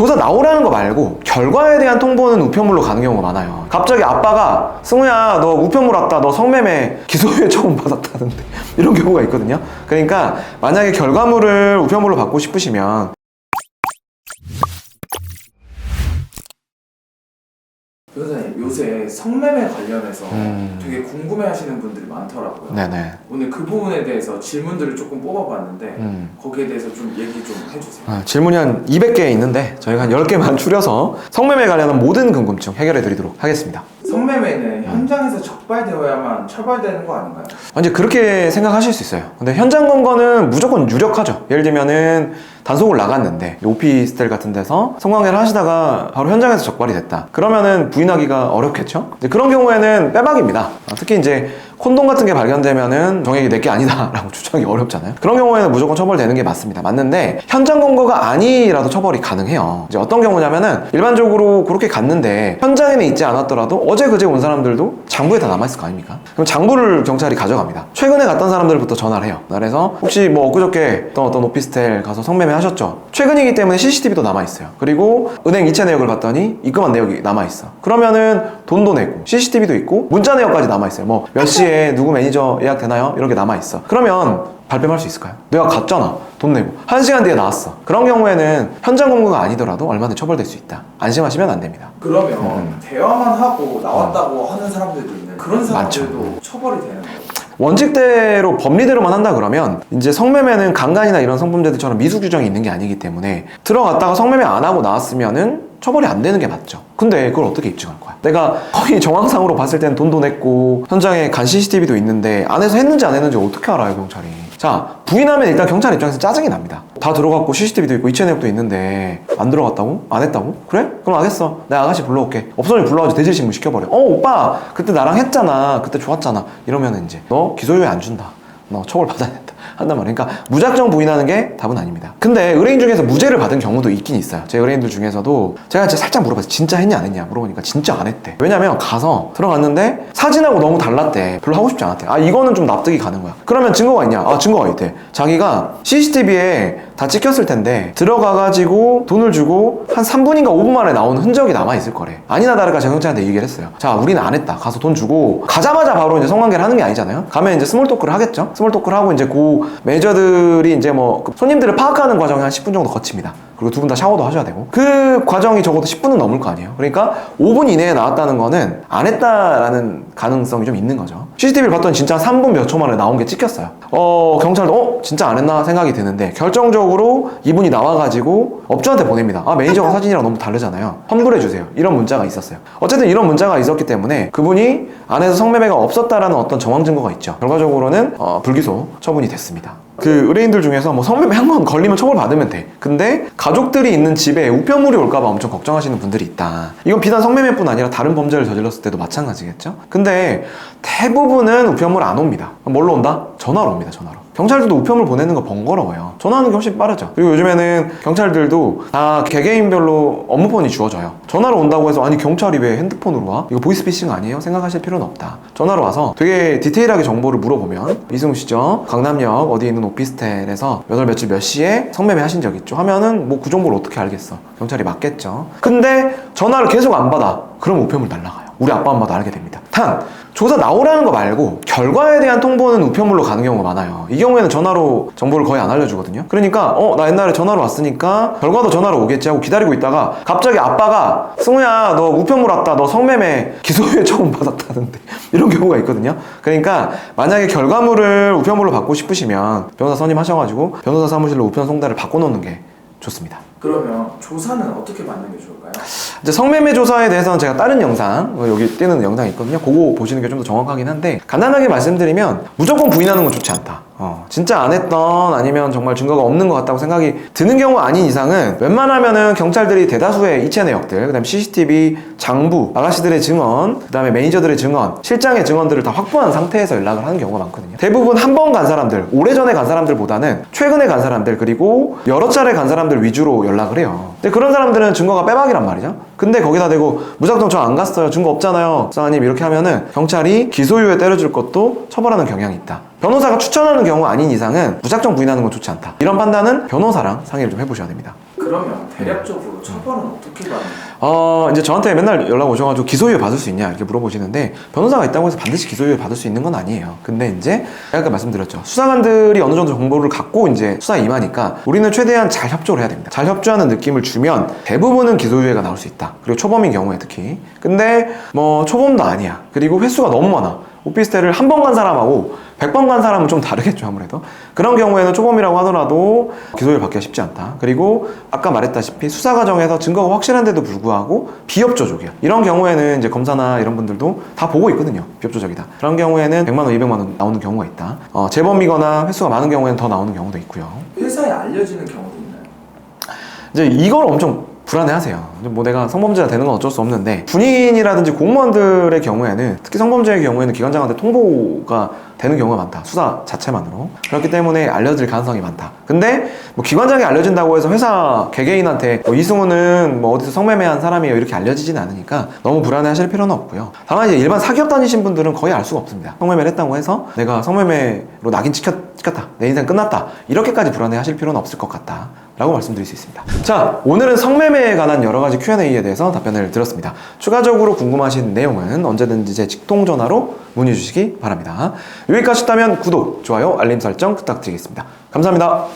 조사 나오라는 거 말고 결과에 대한 통보는 우편물로 가는 경우가 많아요. 갑자기 아빠가 승우야 너 우편물 왔다, 너 성매매 기소유예 처분 받았다는데 이런 경우가 있거든요. 그러니까 만약에 결과물을 우편물로 받고 싶으시면 변호사님, 요새 성매매 관련해서 되게 궁금해하시는 분들이 많더라고요. 네네. 오늘 그 부분에 대해서 질문들을 조금 뽑아봤는데 거기에 대해서 좀 얘기 좀 해주세요. 질문이 한 200개 있는데 저희가 한 10개만 추려서 성매매 관련한 모든 궁금증 해결해 드리도록 하겠습니다. 성매매는 현장에서 적발되어야만 처벌되는 거 아닌가요? 이제 그렇게 생각하실 수 있어요. 근데 현장 검거는 무조건 유력하죠. 예를 들면은 단속을 나갔는데 오피스텔 같은 데서 성관계를 하시다가 바로 현장에서 적발이 됐다. 그러면은 부인하기가 어렵겠죠. 이제 그런 경우에는 빼박입니다. 특히 이제 콘돔 같은 게 발견되면은 정액이 내게 아니다 라고 주장하기 어렵잖아요. 그런 경우에는 무조건 처벌되는 게 맞습니다. 맞는데 현장 검거가 아니라도 처벌이 가능해요. 이제 어떤 경우냐면은 일반적으로 그렇게 갔는데 현장에는 있지 않았더라도 어제 그제 온 사람들도 장부에 다 남아있을 거 아닙니까? 그럼 장부를 경찰이 가져갑니다. 최근에 갔던 사람들부터 전화를 해요. 그래서 혹시 뭐 엊그저께 어떤 오피스텔 가서 성매매 하셨죠? 최근이기 때문에 CCTV도 남아있어요. 그리고 은행 이체 내역을 봤더니 입금한 내역이 남아있어. 그러면은 돈도 내고 CCTV도 있고 문자 내역까지 남아있어요. 뭐 몇 시에 누구 매니저 예약되나요? 이런 게 남아있어. 그러면 발뺌할 수 있을까요? 내가 갔잖아. 돈 내고 1시간 뒤에 나왔어. 그런 경우에는 현장 검거가 아니더라도 얼마든지 처벌될 수 있다. 안심하시면 안 됩니다. 그러면 대화만 하고 나왔다고 하는 사람들도 있는 그런 사람들도 많죠. 처벌이 되는 거예요? 원칙대로 법리대로만 한다 그러면 이제 성매매는 강간이나 이런 성범죄들처럼 미수 규정이 있는 게 아니기 때문에 들어갔다가 성매매 안 하고 나왔으면은 처벌이 안 되는 게 맞죠. 근데 그걸 어떻게 입증할 거야? 내가 거의 정황상으로 봤을 때는 돈도 냈고 현장에 간 CCTV도 있는데 안에서 했는지 안 했는지 어떻게 알아요, 경찰이? 자, 부인하면 일단 경찰 입장에서 짜증이 납니다. 다 들어갔고 CCTV도 있고 이체 내역도 있는데 안 들어갔다고? 안 했다고? 그래? 그럼 알겠어. 내가 아가씨 불러올게. 없으면 불러가지고 대질신문 시켜버려. 오빠 그때 나랑 했잖아. 그때 좋았잖아. 이러면 이제 너 기소유예 안 준다. 너 처벌 받아야 된다. 한단 말이에요. 그러니까 무작정 부인하는 게 답은 아닙니다. 근데 의뢰인 중에서 무죄를 받은 경우도 있긴 있어요. 제 의뢰인들 중에서도 제가 진짜 살짝 물어봤어요. 진짜 했냐 안 했냐 물어보니까 진짜 안 했대. 왜냐면 가서 들어갔는데 사진하고 너무 달랐대. 별로 하고 싶지 않았대. 이거는 좀 납득이 가는 거야. 그러면 증거가 있냐? 증거가 있대. 자기가 CCTV에 다 찍혔을 텐데 들어가가지고 돈을 주고 한 3분인가 5분 만에 나온 흔적이 남아있을 거래. 아니나 다를까 제가 경찰한테 얘기를 했어요. 자, 우리는 안 했다. 가서 돈 주고 가자마자 바로 이제 성관계를 하는 게 아니잖아요. 가면 이제 스몰 토크를 하겠죠. 스몰 토크를 하고 이제 그 매니저들이 이제 뭐 손님들을 파악하는 과정이 한 10분 정도 거칩니다. 그리고 두 분 다 샤워도 하셔야 되고 그 과정이 적어도 10분은 넘을 거 아니에요. 그러니까 5분 이내에 나왔다는 거는 안 했다라는 가능성이 좀 있는 거죠. CCTV를 봤더니 진짜 3분 몇 초 만에 나온 게 찍혔어요. 경찰도 진짜 안 했나 생각이 드는데 결정적으로 이분이 나와가지고 업주한테 보냅니다. 매니저가 사진이랑 너무 다르잖아요. 환불해주세요. 이런 문자가 있었어요. 어쨌든 이런 문자가 있었기 때문에 그분이 안에서 성매매가 없었다라는 어떤 정황 증거가 있죠. 결과적으로는 불기소 처분이 됐습니다. 그 의뢰인들 중에서 뭐 성매매 한 번 걸리면 처벌 받으면 돼. 근데 가족들이 있는 집에 우편물이 올까봐 엄청 걱정하시는 분들이 있다. 이건 비단 성매매뿐 아니라 다른 범죄를 저질렀을 때도 마찬가지겠죠. 근데 대부분은 우편물 안 옵니다. 뭘로 온다? 전화로 옵니다. 전화로. 경찰들도 우편물 보내는 거 번거로워요. 전화하는 게 훨씬 빠르죠. 그리고 요즘에는 경찰들도 다 개개인별로 업무폰이 주어져요. 전화로 온다고 해서 아니 경찰이 왜 핸드폰으로 와? 이거 보이스피싱 아니에요? 생각하실 필요는 없다. 전화로 와서 되게 디테일하게 정보를 물어보면 이승우 씨죠? 강남역 어디에 있는 오피스텔에서 몇 월 며칠 몇 시에 성매매 하신 적 있죠? 하면은 뭐 그 정보를 어떻게 알겠어? 경찰이 맞겠죠. 근데 전화를 계속 안 받아. 그럼 우편물 날라가요. 우리 아빠 엄마도 알게 됩니다. 단 조사 나오라는 거 말고 결과에 대한 통보는 우편물로 가는 경우가 많아요. 이 경우에는 전화로 정보를 거의 안 알려주거든요. 그러니까 나 옛날에 전화로 왔으니까 결과도 전화로 오겠지 하고 기다리고 있다가 갑자기 아빠가 승우야 너 우편물 왔다. 너 성매매 기소유예 처분 받았다는데 이런 경우가 있거든요. 그러니까 만약에 결과물을 우편물로 받고 싶으시면 변호사 선임하셔가지고 변호사 사무실로 우편 송달을 바꿔놓는 게 좋습니다. 그러면 조사는 어떻게 받는 게 좋을까요? 이제 성매매 조사에 대해서는 제가 다른 영상, 여기 띄는 영상이 있거든요. 그거 보시는 게 좀 더 정확하긴 한데 간단하게 말씀드리면 무조건 부인하는 건 좋지 않다. 진짜 안 했던 아니면 정말 증거가 없는 것 같다고 생각이 드는 경우가 아닌 이상은 웬만하면은 경찰들이 대다수의 이체 내역들, 그 다음에 CCTV, 장부, 아가씨들의 증언, 그 다음에 매니저들의 증언, 실장의 증언들을 다 확보한 상태에서 연락을 하는 경우가 많거든요. 대부분 한 번 간 사람들, 오래전에 간 사람들보다는 최근에 간 사람들, 그리고 여러 차례 간 사람들 위주로 연락을 해요. 근데 그런 사람들은 증거가 빼박이란 말이죠. 근데 거기다 대고 무작정 저 안 갔어요. 증거 없잖아요. 수사관님 이렇게 하면은 경찰이 기소유예 때려줄 것도 처벌하는 경향이 있다. 변호사가 추천하는 경우 아닌 이상은 무작정 부인하는 건 좋지 않다. 이런 판단은 변호사랑 상의를 좀 해보셔야 됩니다. 그러면 대략적으로 처벌은 어떻게 받나요? 이제 저한테 맨날 연락 오셔가지고 기소유예 받을 수 있냐 이렇게 물어보시는데, 변호사가 있다고 해서 반드시 기소유예 받을 수 있는 건 아니에요. 근데 이제 제가 아까 말씀드렸죠. 수사관들이 어느 정도 정보를 갖고 이제 수사에 임하니까 우리는 최대한 잘 협조를 해야 됩니다. 잘 협조하는 느낌을 주면 대부분은 기소유예가 나올 수 있다. 그리고 초범인 경우에 특히. 근데 뭐 초범도 아니야. 그리고 횟수가 너무 많아. 오피스텔을 한 번 간 사람하고 100번 간 사람은 좀 다르겠죠, 아무래도. 그런 경우에는 초범이라고 하더라도 기소유예 받기가 쉽지 않다. 그리고 아까 말했다시피 수사 과정에서 증거가 확실한데도 불구하고 비협조적이야. 이런 경우에는 이제 검사나 이런 분들도 다 보고 있거든요. 비협조적이다. 그런 경우에는 100만 원, 200만 원 나오는 경우가 있다. 재범이거나 횟수가 많은 경우에는 더 나오는 경우도 있고요. 회사에 알려지는 경우도 있나요? 이제 이걸 엄청 불안해하세요. 뭐 내가 성범죄가 되는 건 어쩔 수 없는데, 군인이라든지 공무원들의 경우에는, 특히 성범죄의 경우에는 기관장한테 통보가 되는 경우가 많다. 수사 자체만으로. 그렇기 때문에 알려질 가능성이 많다. 근데 뭐 기관장이 알려진다고 해서 회사 개개인한테 이승우는 뭐 어디서 성매매한 사람이에요 이렇게 알려지지는 않으니까 너무 불안해하실 필요는 없고요. 다만 이제 일반 사기업 다니신 분들은 거의 알 수가 없습니다. 성매매를 했다고 해서 내가 성매매로 낙인 찍혔다, 내 인생 끝났다, 이렇게까지 불안해하실 필요는 없을 것 같다 라고 말씀드릴 수 있습니다. 자, 오늘은 성매매에 관한 여러 가지 Q&A에 대해서 답변을 드렸습니다. 추가적으로 궁금하신 내용은 언제든지 제 직통전화로 문의 주시기 바랍니다. 여기까지 하셨다면 구독, 좋아요, 알림 설정 부탁드리겠습니다. 감사합니다.